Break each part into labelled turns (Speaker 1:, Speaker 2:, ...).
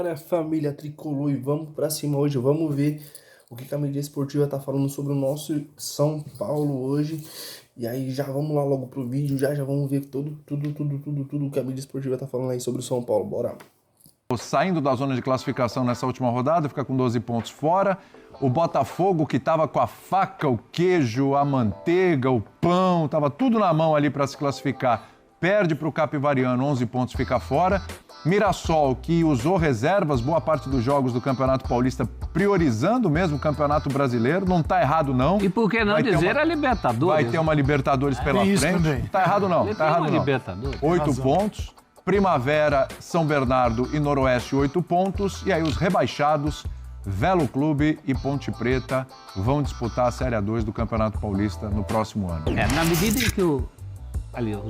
Speaker 1: minha família tricolor, e vamos pra cima hoje. Vamos ver o que a mídia esportiva tá falando sobre o nosso São Paulo hoje. E aí já vamos lá logo pro vídeo, já vamos ver tudo que a mídia esportiva tá falando aí sobre o São Paulo. Bora.
Speaker 2: Saindo da zona de classificação nessa última rodada, fica com 12 pontos fora. O Botafogo, que estava com a faca, o queijo, a manteiga, o pão, estava tudo na mão ali para se classificar, perde para o Capivariano, 11 pontos, fica fora. Mirassol, que usou reservas, boa parte dos jogos do Campeonato Paulista, priorizando mesmo o Campeonato Brasileiro, não está errado não.
Speaker 3: E por que não dizer a Libertadores?
Speaker 2: Vai ter uma Libertadores pela frente. Não está errado não, está errado não.
Speaker 3: Libertadores.
Speaker 2: 8 pontos. Primavera, São Bernardo e Noroeste, 8 pontos. E aí os rebaixados, Velo Clube e Ponte Preta, vão disputar a Série A2 do Campeonato Paulista no próximo ano.
Speaker 3: Na medida em que os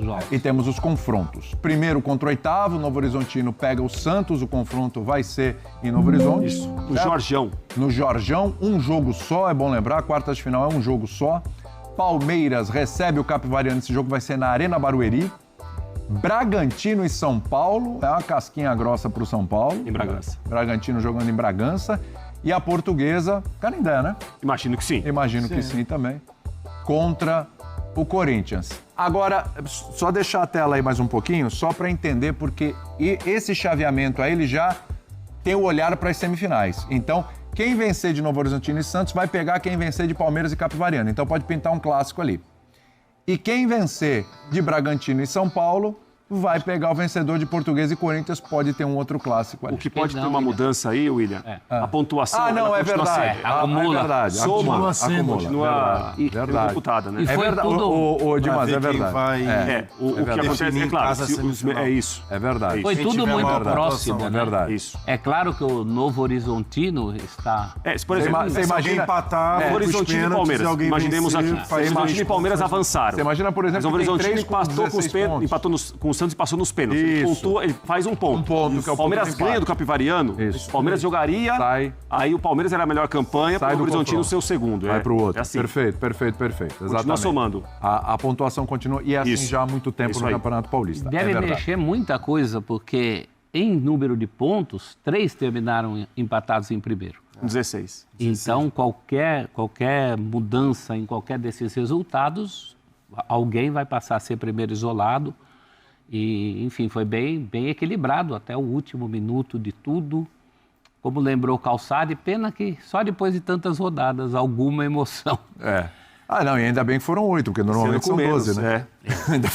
Speaker 3: jogos.
Speaker 2: E temos os confrontos. Primeiro contra o oitavo, Novo Horizontino pega o Santos, o confronto vai ser em Novo Horizonte.
Speaker 4: Isso, no Jorjão.
Speaker 2: No Jorjão, um jogo só, é bom lembrar, quartas de final é um jogo só. Palmeiras recebe o Capivariano, esse jogo vai ser na Arena Barueri. Bragantino e São Paulo, é uma casquinha grossa para o São Paulo.
Speaker 4: Em Bragança.
Speaker 2: Bragantino jogando em Bragança. E a Portuguesa, Canindé, né?
Speaker 4: Imagino que sim.
Speaker 2: Imagino que sim também. Contra o Corinthians. Agora, só deixar a tela aí mais um pouquinho, só para entender, porque esse chaveamento aí, ele já tem o olhar para as semifinais. Então, quem vencer de Novo Horizontino e Santos vai pegar quem vencer de Palmeiras e Capivariano. Então, pode pintar um clássico ali. E quem vencer de Bragantino e São Paulo vai pegar o vencedor de Portuguesa e Corinthians, pode ter um outro clássico ali.
Speaker 4: O que pode ter uma mudança aí, William, a pontuação...
Speaker 2: Ah, não, é verdade.
Speaker 3: Acumula.
Speaker 2: É verdade.
Speaker 4: Soma,
Speaker 2: Acumula.
Speaker 4: continua
Speaker 2: Verdade.
Speaker 4: computada, né?
Speaker 3: E
Speaker 2: É
Speaker 3: foi
Speaker 2: verdade.
Speaker 3: tudo...
Speaker 2: O Dimas, é verdade.
Speaker 4: O que acontece, é claro, é isso.
Speaker 2: É verdade.
Speaker 3: Foi tudo muito próximo,
Speaker 2: É
Speaker 3: né?
Speaker 2: verdade.
Speaker 4: Isso.
Speaker 3: É claro que o Novo Horizontino está...
Speaker 4: Por exemplo,
Speaker 2: Você imagina
Speaker 5: empatar,
Speaker 4: Novo Horizontino e Palmeiras. Imaginemos aqui. Novo Horizontino e Palmeiras avançaram.
Speaker 2: Você imagina, por exemplo,
Speaker 4: Mas o
Speaker 2: que tem
Speaker 4: Horizontino
Speaker 2: 3 com
Speaker 4: empatou com os
Speaker 2: 16
Speaker 4: pênaltis,
Speaker 2: pontos.
Speaker 4: empatou com o Santos e passou nos pênaltis. Ele
Speaker 2: Isso.
Speaker 4: pontua, ele faz um ponto.
Speaker 2: Um ponto, que é o
Speaker 4: Palmeiras
Speaker 2: ponto de empate.
Speaker 4: ganha do Capivariano,
Speaker 2: Isso.
Speaker 4: o Palmeiras jogaria,
Speaker 2: Sai.
Speaker 4: aí o Palmeiras era a melhor campanha,
Speaker 2: Sai
Speaker 4: o
Speaker 2: do
Speaker 4: Horizontino o
Speaker 2: confronto.
Speaker 4: seu segundo.
Speaker 2: Vai pro outro.
Speaker 4: É assim.
Speaker 2: Perfeito. Exatamente.
Speaker 4: Continua somando.
Speaker 2: A pontuação continua, e é assim
Speaker 4: Isso.
Speaker 2: já há muito tempo
Speaker 4: Isso
Speaker 2: no
Speaker 4: aí.
Speaker 2: Campeonato Paulista.
Speaker 3: Deve
Speaker 2: é verdade.
Speaker 3: mexer muita coisa, porque em número de pontos, 3 terminaram empatados em primeiro.
Speaker 4: 16.
Speaker 3: Então, qualquer mudança em qualquer desses resultados, alguém vai passar a ser primeiro isolado. E, enfim, foi bem equilibrado até o último minuto de tudo. Como lembrou o Calçado, e pena que só depois de tantas rodadas, alguma emoção.
Speaker 2: É. Ah, não, e ainda bem que foram 8, porque normalmente são 12, né? Ainda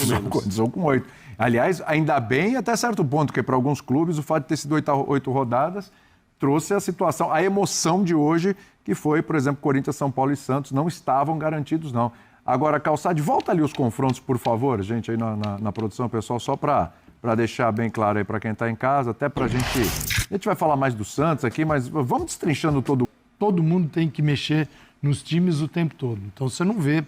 Speaker 2: são com 8. Aliás, ainda bem até certo ponto, porque para alguns clubes o fato de ter sido 8 rodadas trouxe a situação, a emoção de hoje, que foi, por exemplo, Corinthians, São Paulo e Santos não estavam garantidos, não. Agora, Calçade, volta ali os confrontos, por favor, gente, aí na produção, pessoal, só para deixar bem claro aí para quem está em casa, até para a gente vai falar mais do Santos aqui, mas vamos destrinchando
Speaker 5: Todo mundo tem que mexer nos times o tempo todo. Então, você não vê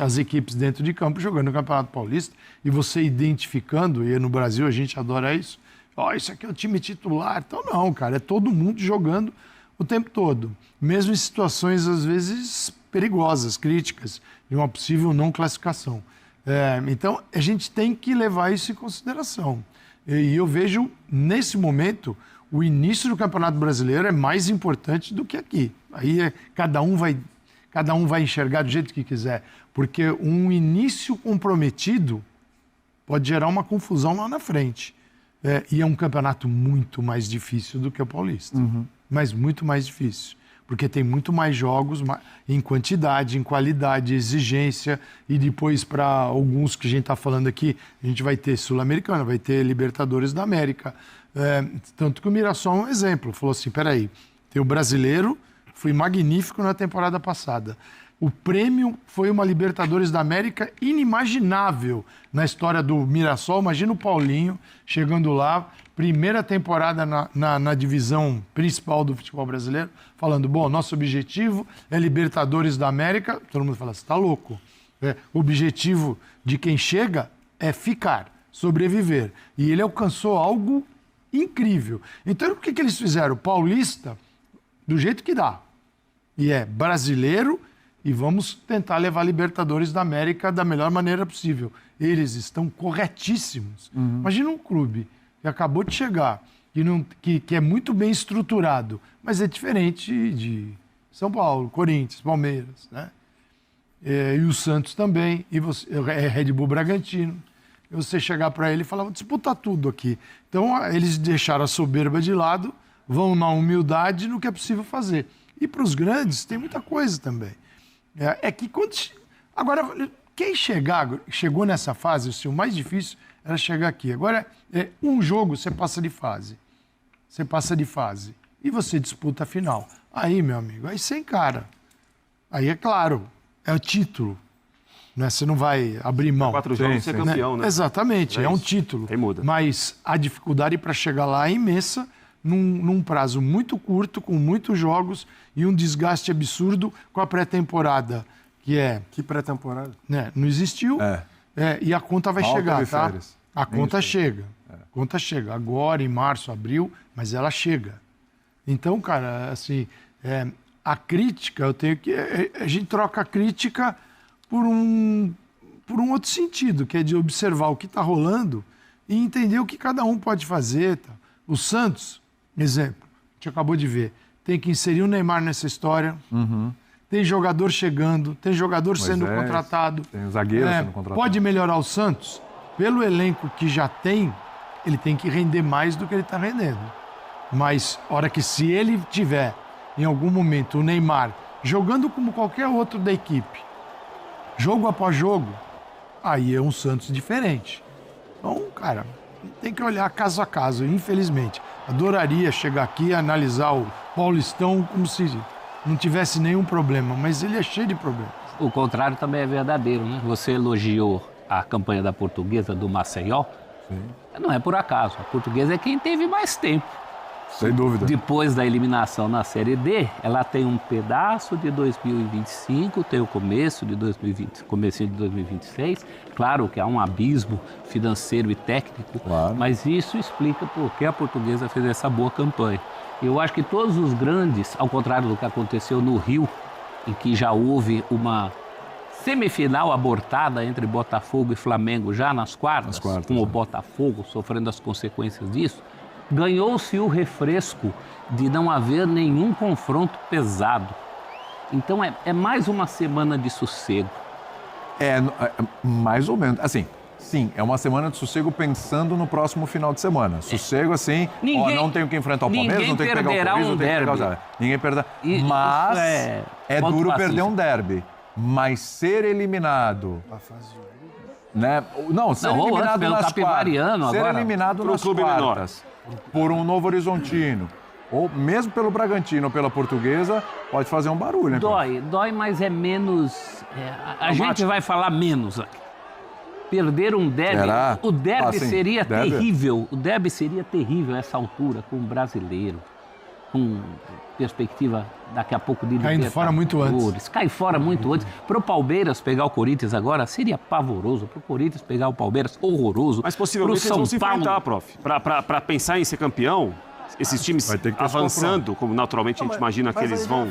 Speaker 5: as equipes dentro de campo jogando no Campeonato Paulista e você identificando, e no Brasil a gente adora isso, isso aqui é o time titular. Então, não, cara, é todo mundo jogando o tempo todo. Mesmo em situações, às vezes, perigosas, críticas, de uma possível não classificação. Então, a gente tem que levar isso em consideração. E eu vejo, nesse momento, o início do Campeonato Brasileiro é mais importante do que aqui. Aí cada um vai enxergar do jeito que quiser, porque um início comprometido pode gerar uma confusão lá na frente. E é um campeonato muito mais difícil do que o Paulista, mas muito mais difícil. Porque tem muito mais jogos em quantidade, em qualidade, exigência, e depois, para alguns que a gente está falando aqui, a gente vai ter Sul-Americana, vai ter Libertadores da América. Tanto que o Mirassol é um exemplo. Falou assim, peraí, tem o brasileiro, foi magnífico na temporada passada. O prêmio foi uma Libertadores da América inimaginável na história do Mirassol. Imagina o Paulinho chegando lá, primeira temporada na divisão principal do futebol brasileiro, falando, bom, nosso objetivo é Libertadores da América. Todo mundo fala, você está louco. O objetivo de quem chega é ficar, sobreviver. E ele alcançou algo incrível. Então, o que eles fizeram? Paulista, do jeito que dá. E é brasileiro, e vamos tentar levar a Libertadores da América da melhor maneira possível. Eles estão corretíssimos. Imagina um clube que acabou de chegar, que é muito bem estruturado, mas é diferente de São Paulo, Corinthians, Palmeiras, né? E o Santos também, e Red Bull Bragantino. E você chegar para ele e falar, vou disputar tudo aqui. Então, eles deixaram a soberba de lado, vão na humildade no que é possível fazer. E para os grandes, tem muita coisa também. É que quando... Agora, quem chegou nessa fase, o mais difícil era chegar aqui. Agora, um jogo você passa de fase. Você passa de fase. E você disputa a final. Aí, meu amigo, aí você encara. Aí, é claro, é o título. Né? Você não vai abrir mão.
Speaker 4: 4 jogos ser campeão, né?
Speaker 5: Exatamente, é um título.
Speaker 4: Aí muda.
Speaker 5: Mas a dificuldade para chegar lá é imensa, num prazo muito curto, com muitos jogos e um desgaste absurdo com a pré-temporada,
Speaker 6: Que pré-temporada?
Speaker 5: Né? Não existiu. E a conta vai chegar, tá?
Speaker 2: Férias.
Speaker 5: A conta chega. A conta chega. Agora, em março, abril, mas ela chega. Então, cara, assim, a crítica, eu tenho que... A gente troca a crítica por um outro sentido, que é de observar o que está rolando e entender o que cada um pode fazer. Tá? O Santos, exemplo, a gente acabou de ver, tem que inserir o Neymar nessa história. Tem jogador chegando, tem jogador sendo contratado.
Speaker 2: Tem zagueiro sendo contratado.
Speaker 5: Pode melhorar o Santos? Pelo elenco que já tem, ele tem que render mais do que ele está rendendo. Mas, hora que se ele tiver, em algum momento, o Neymar jogando como qualquer outro da equipe, jogo após jogo, aí é um Santos diferente. Então, cara, tem que olhar caso a caso, infelizmente. Adoraria chegar aqui e analisar o Paulistão como se não tivesse nenhum problema, mas ele é cheio de problemas.
Speaker 3: O contrário também é verdadeiro, né? Você elogiou a campanha da Portuguesa do Maceió.
Speaker 2: Sim.
Speaker 3: Não é por acaso. A Portuguesa é quem teve mais tempo.
Speaker 2: Sem dúvida.
Speaker 3: Depois da eliminação na Série D, ela tem um pedaço de 2025, tem o comecinho de 2026. Claro que há um abismo financeiro e técnico,
Speaker 2: claro,
Speaker 3: mas isso explica por que a Portuguesa fez essa boa campanha. Eu acho que todos os grandes, ao contrário do que aconteceu no Rio, em que já houve uma semifinal abortada entre Botafogo e Flamengo já nas quartas com o Botafogo sofrendo as consequências disso, ganhou-se o refresco de não haver nenhum confronto pesado. Então é mais uma semana de sossego.
Speaker 2: Mais ou menos. Assim, sim, é uma semana de sossego pensando no próximo final de semana. Sossego assim, não tenho que enfrentar o Palmeiras, não tenho que pegar o Corinthians, não tenho que pegar o... Ninguém perderá. Mas é duro perder um derby. Mas ser eliminado... Né? Não, ser eliminado nas quartas. Ser eliminado nas quartas por um Novo Horizontino, ou mesmo pelo Bragantino ou pela Portuguesa, pode fazer um barulho, né?
Speaker 3: Dói, mas é menos... a gente vai falar menos aqui. Perder um derby, o derby seria terrível. O derby seria terrível a essa altura, com o brasileiro, com perspectiva daqui a pouco de
Speaker 5: caindo fora muito antes.
Speaker 3: Cai fora muito antes. Para o Palmeiras pegar o Corinthians agora seria pavoroso. Para o Corinthians pegar o Palmeiras, horroroso.
Speaker 4: Mas possivelmente eles vão se enfrentar, prof. Para pensar em ser campeão, esses times avançando, como naturalmente a gente imagina que eles vão...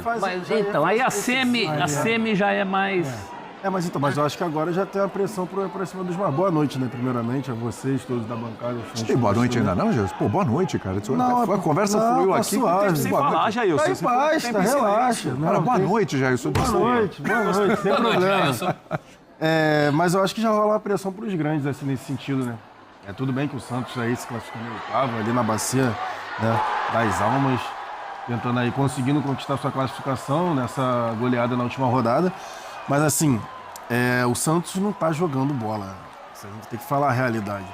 Speaker 3: Então, aí a semi já é mais...
Speaker 6: Mas eu acho que agora já tem a pressão por cima dos mais. Boa noite, né? Primeiramente, a vocês, todos da bancada.
Speaker 2: Você tem boa noite ainda não, Jesus? Pô, boa noite, cara. A conversa fluiu aqui.
Speaker 6: Suave.
Speaker 4: Sem falar, Jailson.
Speaker 6: Tá em paz, relaxa.
Speaker 2: Cara, boa noite, Jailson.
Speaker 6: Boa noite, sem problema. Mas eu acho que já rola uma pressão para os grandes, assim, nesse sentido, né? Tudo bem que o Santos aí se classificou no oitavo, ali na bacia, né, das almas, tentando aí, conseguindo conquistar sua classificação nessa goleada na última rodada. Mas assim, o Santos não tá jogando bola. A gente tem que falar a realidade.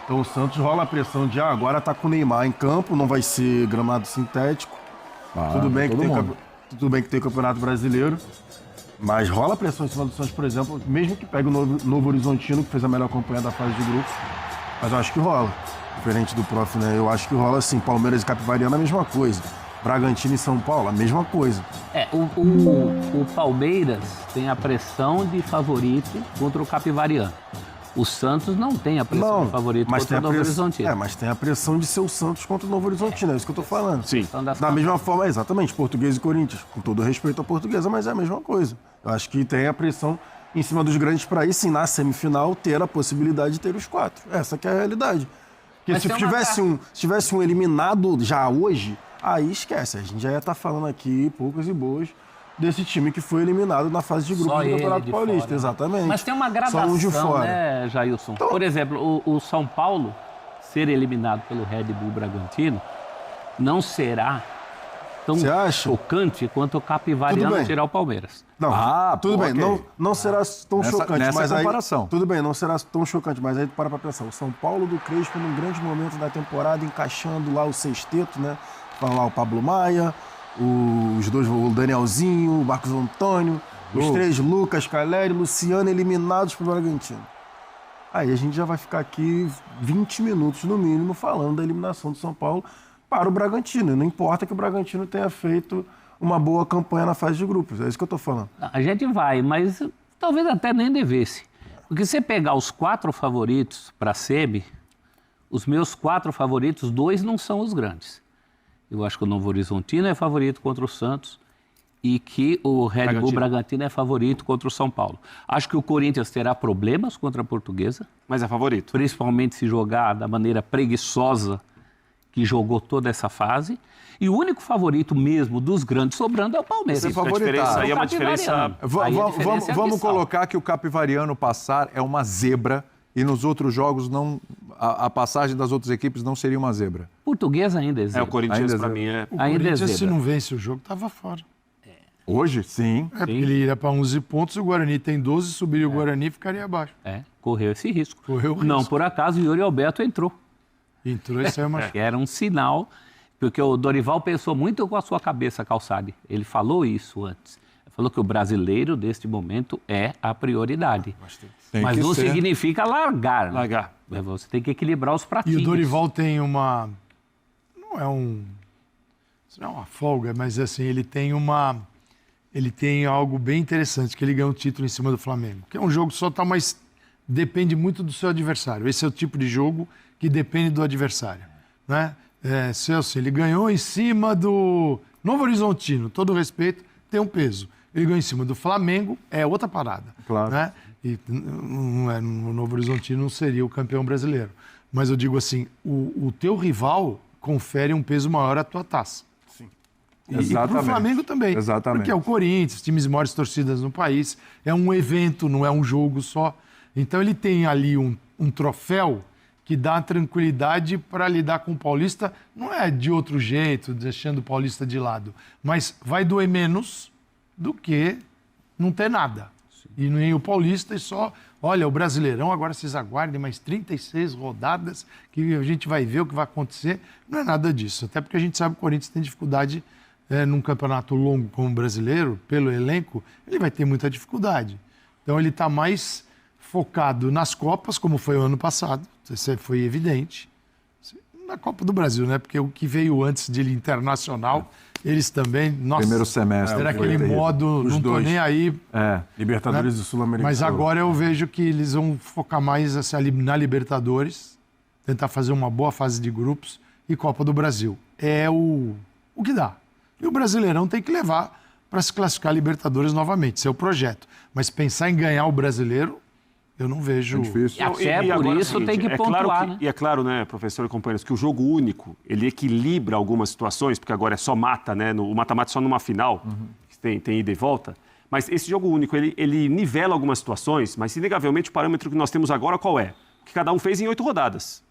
Speaker 6: Então o Santos rola a pressão de agora tá com o Neymar em campo, não vai ser gramado sintético. Tudo bem que tem o Campeonato Brasileiro, mas rola a pressão em cima do Santos, por exemplo, mesmo que pegue o Novo Horizontino, que fez a melhor campanha da fase de grupo. Mas eu acho que rola. Diferente do prof, né? Eu acho que rola assim, Palmeiras e Capivariano a mesma coisa. Bragantino e São Paulo, a mesma coisa.
Speaker 3: O Palmeiras tem a pressão de favorito contra o Capivariano. O Santos não tem a pressão de favorito contra o Novo Horizontino.
Speaker 6: Mas tem a pressão de ser o Santos contra o Novo Horizontino, é isso que eu tô falando.
Speaker 4: Sim.
Speaker 6: Da mesma forma, exatamente, Portuguesa e Corinthians, com todo respeito à Portuguesa, mas é a mesma coisa. Eu acho que tem a pressão em cima dos grandes para aí, sim, na semifinal, ter a possibilidade de ter os 4. Essa que é a realidade. Porque se tivesse um eliminado já hoje, aí esquece. A gente já ia estar falando aqui, poucas e boas, desse time que foi eliminado na fase de grupos do Campeonato Paulista. Fora. Exatamente.
Speaker 3: Mas tem uma gradação,
Speaker 6: só um de fora.
Speaker 3: Né, Jailson? Então, por exemplo, o São Paulo ser eliminado pelo Red Bull Bragantino não será tão chocante quanto o Capivariano tirar o Palmeiras.
Speaker 6: Não, tudo bem, não será tão chocante. Nessa comparação. Tudo bem, não será tão chocante, mas aí tu para pensar. O São Paulo do Crespo, num grande momento da temporada, encaixando lá o sexteto, né? Fala lá o Pablo Maia, os dois, o Danielzinho, o Marcos Antônio, os três, Lucas, Caleri, Luciano, eliminados pelo Bragantino. Aí a gente já vai ficar aqui 20 minutos, no mínimo, falando da eliminação do São Paulo para o Bragantino. Não importa que o Bragantino tenha feito uma boa campanha na fase de grupos. É isso que eu estou falando.
Speaker 3: A gente vai, mas talvez até nem devesse. Porque se você pegar os 4 favoritos para a SEMI, os meus 4 favoritos, 2 não são os grandes. Eu acho que o Novo Horizontino é favorito contra o Santos e que o Red Bull Bragantino é favorito contra o São Paulo. Acho que o Corinthians terá problemas contra a Portuguesa.
Speaker 4: Mas é favorito.
Speaker 3: Principalmente se jogar da maneira preguiçosa que jogou toda essa fase. E o único favorito mesmo dos grandes sobrando é o Palmeiras.
Speaker 2: Você favoritar.
Speaker 4: Aí é uma diferença...
Speaker 2: Vamos colocar que o Capivariano passar é uma zebra e nos outros jogos a passagem das outras equipes não seria uma zebra.
Speaker 3: Portuguesa ainda é zebra.
Speaker 4: O Corinthians para mim é...
Speaker 5: O Corinthians, se não vence o jogo, estava fora.
Speaker 2: Hoje, sim.
Speaker 5: Porque ele iria para 11 pontos, o Guarani tem 12, subiria o Guarani e ficaria abaixo.
Speaker 3: Correu esse risco.
Speaker 5: Correu o risco.
Speaker 3: Não, por acaso, o Yuri Alberto entrou.
Speaker 5: Entrou e saiu machucado.
Speaker 3: Era um sinal, porque o Dorival pensou muito com a sua cabeça, Calçade. Ele falou isso antes. Ele falou que o brasileiro, neste momento, é a prioridade. Mas não significa largar.
Speaker 4: Largar.
Speaker 3: Você tem que equilibrar os pratinhos.
Speaker 5: E o Dorival tem uma... Não é uma folga, mas assim, ele tem algo bem interessante, que ele ganhou um título em cima do Flamengo. Que é um jogo só, mas depende muito do seu adversário. Esse é o tipo de jogo que depende do adversário, né? Celso, ele ganhou em cima do Novo Horizontino, todo respeito, tem um peso. Ele ganhou em cima do Flamengo, é outra parada.
Speaker 2: Claro.
Speaker 5: Né? E no Novo Horizontino não seria o campeão brasileiro. Mas eu digo assim, o teu rival confere um peso maior à tua taça.
Speaker 2: Sim.
Speaker 5: E para o Flamengo também.
Speaker 2: Exatamente.
Speaker 5: Porque é o Corinthians, times de maiores torcidas no país, é um evento, não é um jogo só. Então ele tem ali um troféu que dá tranquilidade para lidar com o Paulista, não é de outro jeito, deixando o Paulista de lado, mas vai doer menos do que não ter nada. Sim. E nem o Paulista, e só, olha, o Brasileirão, agora vocês aguardem mais 36 rodadas, que a gente vai ver o que vai acontecer. Não é nada disso, até porque a gente sabe que o Corinthians tem dificuldade num campeonato longo como o brasileiro, pelo elenco, ele vai ter muita dificuldade. Então ele está mais focado nas Copas, como foi o ano passado, isso foi evidente, na Copa do Brasil, né? Porque o que veio antes de internacional, eles também... Nossa,
Speaker 2: primeiro semestre.
Speaker 5: Era aquele modo, não tô nem aí...
Speaker 6: Libertadores do Sul-Americano.
Speaker 5: Mas agora eu vejo que eles vão focar mais assim, na Libertadores, tentar fazer uma boa fase de grupos e Copa do Brasil. É o que dá. E o Brasileirão tem que levar para se classificar a Libertadores novamente, esse é o projeto. Mas pensar em ganhar o Brasileiro, eu não vejo...
Speaker 2: É difícil.
Speaker 3: E até por isso tem que pontuar,
Speaker 4: claro
Speaker 3: né?
Speaker 4: E é claro, né, professor e companheiros, que o jogo único, ele equilibra algumas situações, porque agora é só mata, né? O mata-mata é só numa final, tem ida e volta. Mas esse jogo único, ele nivela algumas situações, mas inegavelmente o parâmetro que nós temos agora qual é? O que cada um fez em 8 rodadas.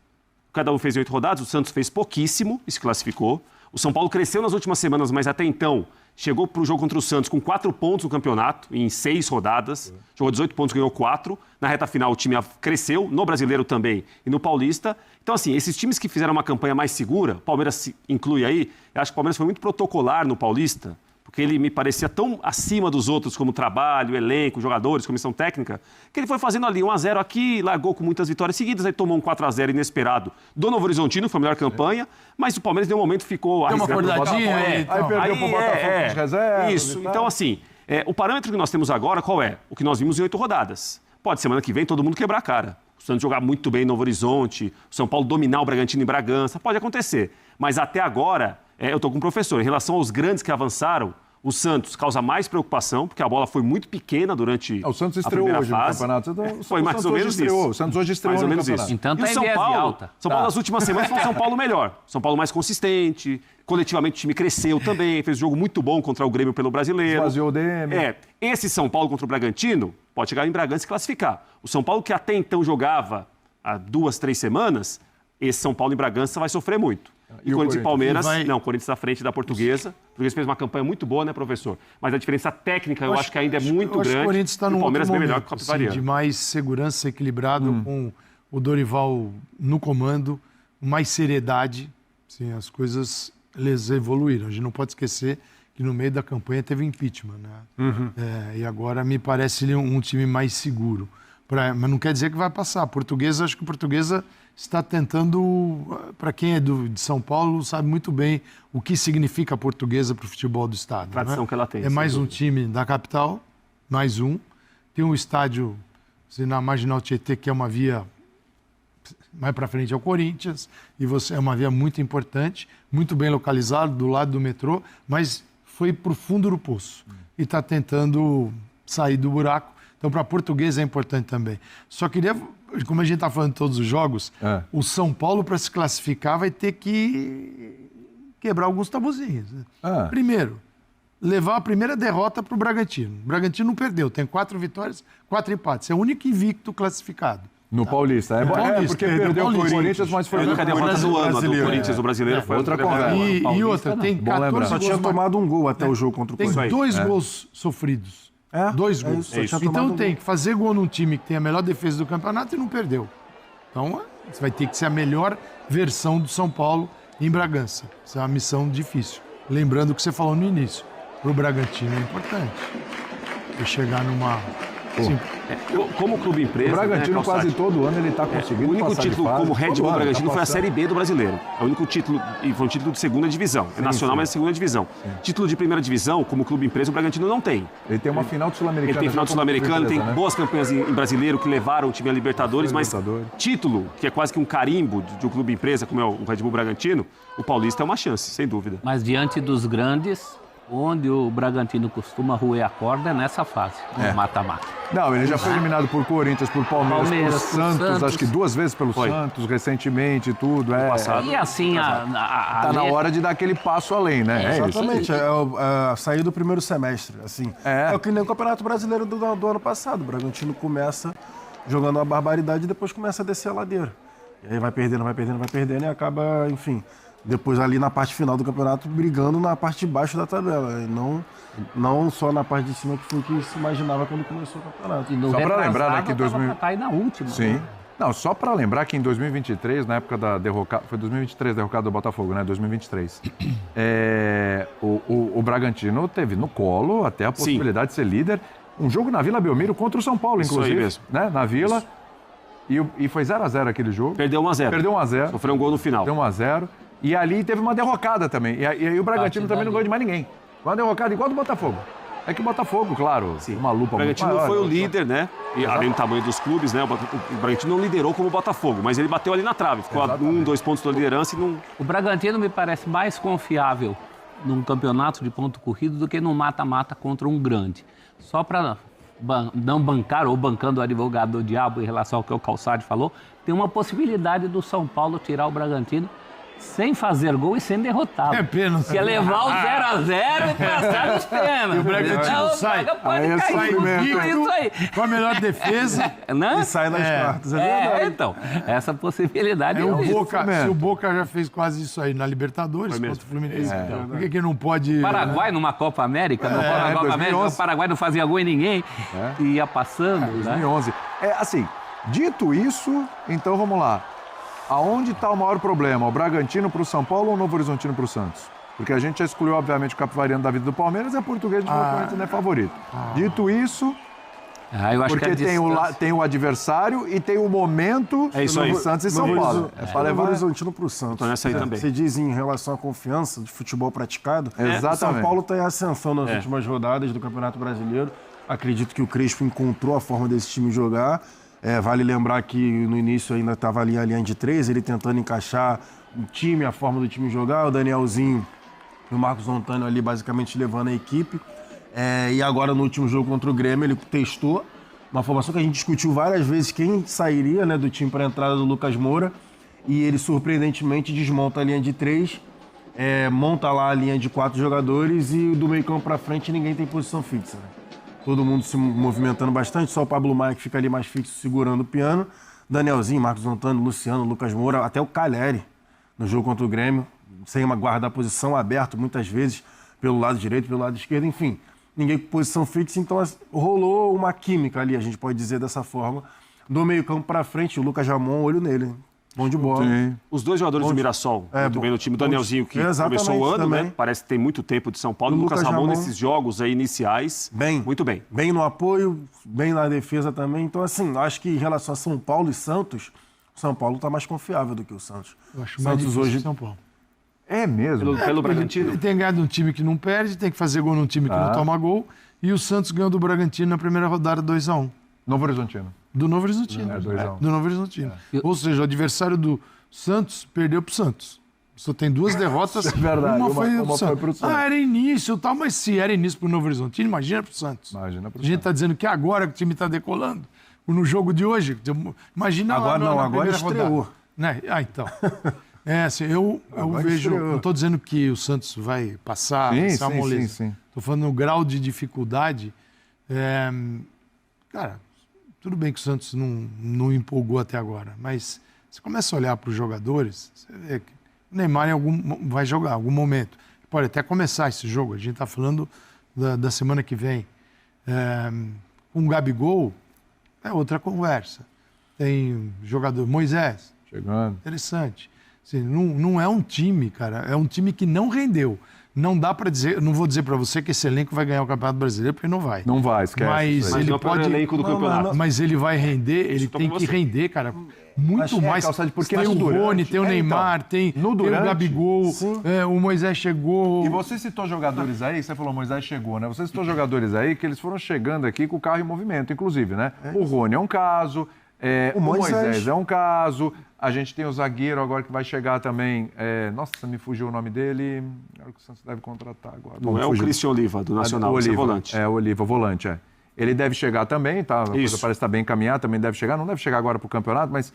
Speaker 4: Cada um fez em 8 rodadas, o Santos fez pouquíssimo e se classificou. O São Paulo cresceu nas últimas semanas, mas até então chegou para o jogo contra o Santos com 4 pontos no campeonato, em 6 rodadas. Jogou 18 pontos, ganhou 4. Na reta final, o time cresceu, no Brasileiro também e no Paulista. Então, assim, esses times que fizeram uma campanha mais segura, o Palmeiras se inclui aí, eu acho que o Palmeiras foi muito protocolar no Paulista, porque ele me parecia tão acima dos outros como trabalho, elenco, jogadores, comissão técnica, que ele foi fazendo ali 1-0 aqui, largou com muitas vitórias seguidas, aí tomou um 4-0 inesperado do Novo Horizontino, foi a melhor campanha, mas o Palmeiras, em um momento, ficou...
Speaker 5: Deu uma acordadinha,
Speaker 2: aí perdeu pro Botafogo de reserva.
Speaker 4: Isso, então assim, o parâmetro que nós temos agora, qual é? O que nós vimos em 8 rodadas. Pode, semana que vem, todo mundo quebrar a cara. O Santos jogar muito bem em Novo Horizonte, o São Paulo dominar o Bragantino em Bragança, pode acontecer. Mas até agora, eu estou com o professor, em relação aos grandes que avançaram, O Santos causa mais preocupação, porque a bola foi muito pequena durante
Speaker 2: o Santos
Speaker 4: a
Speaker 2: estreou
Speaker 4: primeira
Speaker 2: hoje
Speaker 4: fase.
Speaker 2: no campeonato.
Speaker 4: Foi mais ou menos isso.
Speaker 2: O Santos hoje estreou
Speaker 4: mais ou
Speaker 2: no
Speaker 4: menos
Speaker 2: campeonato.
Speaker 4: isso.
Speaker 3: Então
Speaker 4: E o
Speaker 3: tá em
Speaker 4: São
Speaker 3: viés de
Speaker 4: Paulo,
Speaker 3: alta.
Speaker 4: São Paulo nas últimas semanas foi um São Paulo melhor. São Paulo mais consistente, coletivamente o time cresceu também, fez um jogo muito bom contra o Grêmio pelo Brasileiro.
Speaker 2: Esvaziou o DM.
Speaker 4: Esse São Paulo contra o Bragantino pode chegar em Bragança e classificar. O São Paulo que até então jogava há 2, 3 semanas, esse São Paulo em Bragança vai sofrer muito. E Corinthians e Palmeiras, não, o Corinthians à frente da Portuguesa. O Português fez uma campanha muito boa, né, professor? Mas a diferença técnica eu acho que ainda é muito grande.
Speaker 5: O Corinthians está num
Speaker 4: Palmeiras
Speaker 5: outro
Speaker 4: bem melhor
Speaker 5: momento,
Speaker 4: que o Capivariano.
Speaker 5: de mais segurança, equilibrado, com o Dorival no comando, mais seriedade. Sim, as coisas eles evoluíram. A gente não pode esquecer que no meio da campanha teve impeachment, né? E agora me parece ele um time mais seguro. Mas não quer dizer que vai passar. A Portuguesa, acho que a Portuguesa está tentando, para quem é de São Paulo, sabe muito bem o que significa a Portuguesa para o futebol do estado.
Speaker 4: A tradição, né, que ela tem.
Speaker 5: É mais um time da capital, mais um. Tem um estádio na Marginal Tietê, que é uma via mais para frente ao Corinthians, e é uma via muito importante, muito bem localizado, do lado do metrô, mas foi para o fundo do poço e está tentando sair do buraco. Então, para a Portuguesa é importante também. Só queria, como a gente está falando de todos os jogos, o São Paulo, para se classificar, vai ter que quebrar alguns tabuzinhos. Primeiro, levar a primeira derrota para o Bragantino. O Bragantino não perdeu, tem 4 vitórias, 4 empates. É o único invicto classificado.
Speaker 2: No Paulista. Porque perdeu o Corinthians, mas foi
Speaker 4: a única derrota do ano. Do Corinthians, o brasileiro, foi
Speaker 2: outra conversa.
Speaker 5: E outra, tem 14 gols.
Speaker 6: Só tinha tomado um gol até o jogo contra o Corinthians.
Speaker 5: Tem 2 gols sofridos. 2 gols. Então tem que fazer gol num time que tem a melhor defesa do campeonato e não perdeu. Então, você vai ter que ser a melhor versão do São Paulo em Bragança. Isso é uma missão difícil. Lembrando o que você falou no início. Para o Bragantino é importante. É chegar numa...
Speaker 4: Como clube empresa,
Speaker 2: o Bragantino,
Speaker 4: né,
Speaker 2: quase todo ano ele está conseguindo.
Speaker 4: O único título
Speaker 2: fase,
Speaker 4: como Red Bull Bragantino foi a Série B do Brasileiro. É o único título, e foi um título de segunda divisão. É nacional, mas é segunda divisão. Título de primeira divisão, como clube empresa, o Bragantino não tem.
Speaker 2: Ele tem uma final do Sul-Americano.
Speaker 4: Ele tem final do Sul-Americano, tem boas campanhas em brasileiro que levaram o time a Libertadores, mas título, que é quase que um carimbo de um clube empresa, como é o Red Bull Bragantino, o Paulista é uma chance, sem dúvida.
Speaker 3: Mas diante dos grandes, onde o Bragantino costuma roer a corda é nessa fase, no mata-mata.
Speaker 2: Não, ele já foi eliminado por Corinthians, por Palmeiras, por Santos, acho que 2 vezes pelo Santos, recentemente, tudo.
Speaker 3: E assim,
Speaker 2: tá na hora de dar aquele passo além, né?
Speaker 6: Exatamente, é sair do primeiro semestre, assim. É o que nem o Campeonato Brasileiro do ano passado. O Bragantino começa jogando uma barbaridade e depois começa a descer a ladeira. E aí vai perdendo e acaba, enfim... Depois ali na parte final do campeonato, brigando na parte de baixo da tabela. E não só na parte de cima, que foi o que se imaginava quando começou o campeonato.
Speaker 3: Só para lembrar, né, que 2000... na última.
Speaker 2: Sim. Né? Não, só para lembrar que em 2023, na época da derrocada... Foi 2023 a derrocada do Botafogo, né? 2023. O Bragantino teve no colo até a possibilidade de ser líder. Um jogo na Vila Belmiro contra o São Paulo, inclusive. Isso aí mesmo. Né? Na Vila. E foi 0x0 aquele jogo.
Speaker 4: Perdeu 1x0.
Speaker 2: Perdeu 1x0.
Speaker 4: Sofreu um gol no final.
Speaker 2: Deu 1x0. E ali teve uma derrocada também. E aí o Bragantino também não ganhou de mais ninguém. Uma derrocada igual do Botafogo. É que o Botafogo, claro, uma lupa muito maior.
Speaker 4: O Bragantino foi o líder, né? E além do tamanho dos clubes, né? O Bragantino não liderou como o Botafogo, mas ele bateu ali na trave. Ficou a 2 pontos da liderança e não...
Speaker 3: O Bragantino me parece mais confiável num campeonato de ponto corrido do que num mata-mata contra um grande. Só para não bancar ou bancando o advogado do diabo em relação ao que o Calçade falou, tem uma possibilidade do São Paulo tirar o Bragantino sem fazer gol e sendo derrotado.
Speaker 5: É pênalti.
Speaker 3: Que é levar o 0x0 e passar nos pênaltis.
Speaker 5: E o Bragantino sai.
Speaker 3: Pode cair isso aí.
Speaker 5: Com a melhor defesa
Speaker 3: e
Speaker 6: sai nas quartas. É verdade.
Speaker 3: Então, essa possibilidade
Speaker 5: se o Boca já fez quase isso aí na Libertadores contra o Fluminense. Por que não pode...
Speaker 3: O Paraguai numa Copa América, na Copa América, o Paraguai não fazia gol em ninguém e ia passando.
Speaker 2: 2011. Assim, dito isso, então vamos lá. Aonde está o maior problema? O Bragantino para o São Paulo ou o Novo Horizontino para o Santos? Porque a gente já excluiu, obviamente, o Capivariano da vida do Palmeiras e a Portuguesa de Corinthians não é favorito. Dito isso,
Speaker 3: eu acho
Speaker 2: porque
Speaker 3: que
Speaker 2: tem o adversário e tem o momento do Santos e São Paulo.
Speaker 6: Para levar o Horizontino para o Santos.
Speaker 4: Então essa aí também.
Speaker 6: Você diz em relação à confiança de futebol praticado.
Speaker 2: Exatamente.
Speaker 6: O São Paulo está em ascensão nas últimas rodadas do Campeonato Brasileiro. Acredito que o Crespo encontrou a forma desse time jogar. Vale lembrar que no início ainda estava ali a linha de 3, ele tentando encaixar o time, a forma do time jogar. O Danielzinho E o Marcos Antônio ali basicamente levando a equipe. E agora no último jogo contra o Grêmio ele testou uma formação que a gente discutiu várias vezes quem sairia, né, do time para a entrada do Lucas Moura. E ele surpreendentemente desmonta a linha de 3, monta lá a linha de 4 jogadores e do meio campo para frente ninguém tem posição fixa. Né? Todo mundo se movimentando bastante, só o Pablo Maia que fica ali mais fixo segurando o piano. Danielzinho, Marcos Antônio, Luciano, Lucas Moura, até o Caleri no jogo contra o Grêmio, sem guardar a posição, aberto muitas vezes pelo lado direito, pelo lado esquerdo, enfim. Ninguém com posição fixa, então rolou uma química ali, a gente pode dizer dessa forma. Do meio campo para frente, o Lucas Ramon, olho nele, hein? Bom de bola.
Speaker 4: Sim. Os dois jogadores do Mirassol, muito bem no time. O Danielzinho, que começou o ano, né? Parece que tem muito tempo de São Paulo. O Lucas Ramon, nesses jogos aí iniciais, muito bem.
Speaker 6: Bem no apoio, bem na defesa também. Então, assim, acho que em relação a São Paulo e Santos, o São Paulo está mais confiável do que o Santos.
Speaker 5: Eu acho mais difícil hoje São Paulo.
Speaker 2: É mesmo?
Speaker 4: Pelo Bragantino?
Speaker 5: Ele tem ganhado um time que não perde, tem que fazer gol num time que não toma gol. E o Santos ganhou do Bragantino na primeira rodada 2-1.
Speaker 2: Novo Horizontino.
Speaker 5: Do Novo Horizontino.
Speaker 2: 2-1.
Speaker 5: Do Novo Horizontino. Ou seja, o adversário do Santos perdeu pro Santos. Só tem 2 derrotas.
Speaker 2: É verdade.
Speaker 5: Uma foi pro
Speaker 2: Santos.
Speaker 5: Santos. Era início e tal, mas se era início pro Novo Horizontino, imagina pro Santos.
Speaker 2: Imagina pro
Speaker 5: Santos. A gente está dizendo que agora que o time está decolando. No jogo de hoje, imagina
Speaker 6: agora
Speaker 5: lá
Speaker 6: não, agora estreou.
Speaker 5: Né? Então. Assim, eu vejo. Não estou dizendo que o Santos vai passar, essa moleza. Estou falando no grau de dificuldade. Cara, tudo bem que o Santos não empolgou até agora, mas você começa a olhar para os jogadores, você vê que o Neymar vai jogar em algum momento. Pode até começar esse jogo, a gente está falando da semana que vem. Com o Gabigol, é outra conversa. Tem jogador Moisés.
Speaker 2: Chegando.
Speaker 5: Interessante. Assim, não é um time, cara, é um time que não rendeu. Não dá para dizer, não vou dizer para você que esse elenco vai ganhar o Campeonato Brasileiro, porque não vai.
Speaker 2: Não vai, esquece.
Speaker 5: Mas ele
Speaker 4: pode elenco do campeonato.
Speaker 5: Mas ele vai render, ele tem que render, cara, muito mais.
Speaker 2: Porque
Speaker 5: tem o Rony, tem o Neymar, tem o Gabigol, o Moisés chegou.
Speaker 2: E você citou jogadores aí, você falou Moisés chegou, né? Você citou jogadores aí que eles foram chegando aqui com o carro em movimento, inclusive, né? O Rony é um caso, o Moisés é um caso. A gente tem o zagueiro agora que vai chegar também. Nossa, me fugiu o nome dele. É o que o Santos deve contratar agora.
Speaker 4: Não é o Cristian Oliva, do Nacional,
Speaker 2: Oliva,
Speaker 4: volante.
Speaker 2: o Oliva, volante, Ele deve chegar também, tá? A coisa parece estar bem encaminhada, também deve chegar. Não deve chegar agora para o campeonato, mas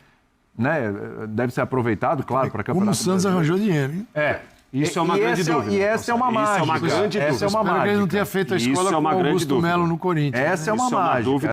Speaker 2: né, deve ser aproveitado, claro, para o campeonato.
Speaker 5: Como o Santos arranjou dinheiro, hein?
Speaker 4: Isso é uma grande dúvida.
Speaker 2: E essa é uma mágica.
Speaker 4: Isso é uma grande dúvida.
Speaker 2: Essa é uma mágica.
Speaker 5: Espero que ele não tenha feito a escola com o Augusto Melo no Corinthians.
Speaker 2: Essa é uma mágica.